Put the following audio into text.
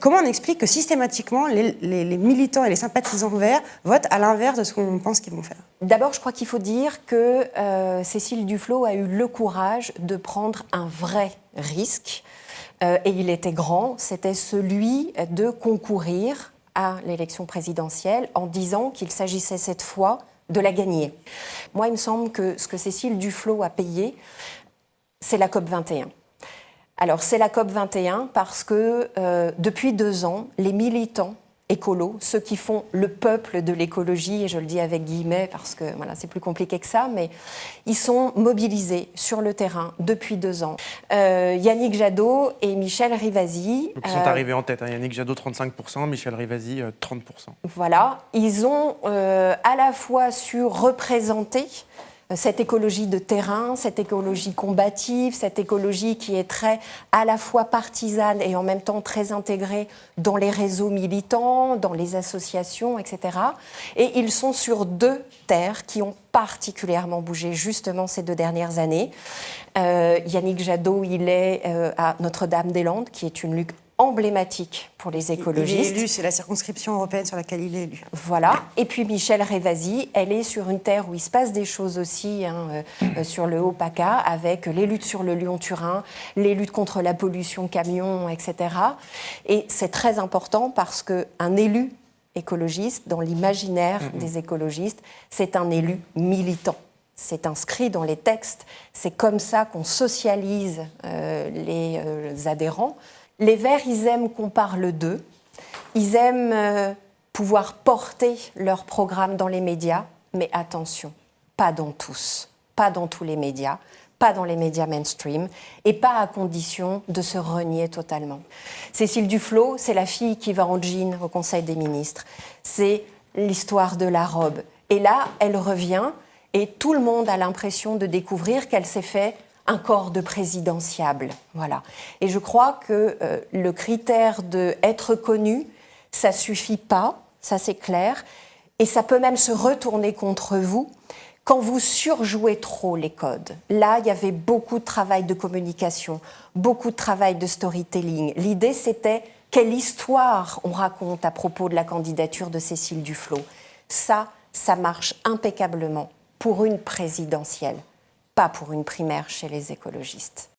Comment on explique que systématiquement, les militants et les sympathisants verts votent à l'inverse de ce qu'on pense qu'ils vont faire? D'abord, je crois qu'il faut dire que Cécile Duflot a eu le courage de prendre un vrai risque, et il était grand, c'était celui de concourir à l'élection présidentielle en disant qu'il s'agissait cette fois de la gagner. Moi, il me semble que ce que Cécile Duflot a payé, c'est la COP21. Alors, c'est la COP21 parce que depuis 2 ans, les militants écolos, ceux qui font le peuple de l'écologie, et je le dis avec guillemets parce que voilà, c'est plus compliqué que ça, mais ils sont mobilisés sur le terrain depuis 2 ans. Yannick Jadot et Michel Rivasi... Ils sont arrivés en tête, hein. Yannick Jadot 35%, Michel Rivasi 30%. Voilà, ils ont à la fois su représenter cette écologie de terrain, cette écologie combative, cette écologie qui est très à la fois partisane et en même temps très intégrée dans les réseaux militants, dans les associations, etc. Et ils sont sur 2 terres qui ont particulièrement bougé justement ces 2 dernières années. Yannick Jadot, il est à Notre-Dame-des-Landes, qui est une lutte emblématique pour les écologistes. Il est élu, c'est la circonscription européenne sur laquelle il est élu. Voilà. Et puis Michel Rivasi, elle est sur une terre où il se passe des choses aussi, sur le Haut-PACA, avec les luttes sur le Lyon-Turin, les luttes contre la pollution camion, etc. Et c'est très important parce qu'un élu écologiste, dans l'imaginaire des écologistes, c'est un élu militant. C'est inscrit dans les textes. C'est comme ça qu'on socialise les adhérents. Les Verts, ils aiment qu'on parle d'eux. Ils aiment pouvoir porter leur programme dans les médias. Mais attention, pas dans tous. Pas dans tous les médias. Pas dans les médias mainstream. Et pas à condition de se renier totalement. Cécile Duflot, c'est la fille qui va en jean au Conseil des ministres. C'est l'histoire de la robe. Et là, elle revient et tout le monde a l'impression de découvrir qu'elle s'est fait un corps de présidentiable. Voilà. Et je crois que le critère d'être connu, ça suffit pas, ça c'est clair, et ça peut même se retourner contre vous quand vous surjouez trop les codes. Là, il y avait beaucoup de travail de communication, beaucoup de travail de storytelling. L'idée, c'était quelle histoire on raconte à propos de la candidature de Cécile Duflot. Ça marche impeccablement pour une présidentielle. Pas pour une primaire chez les écologistes.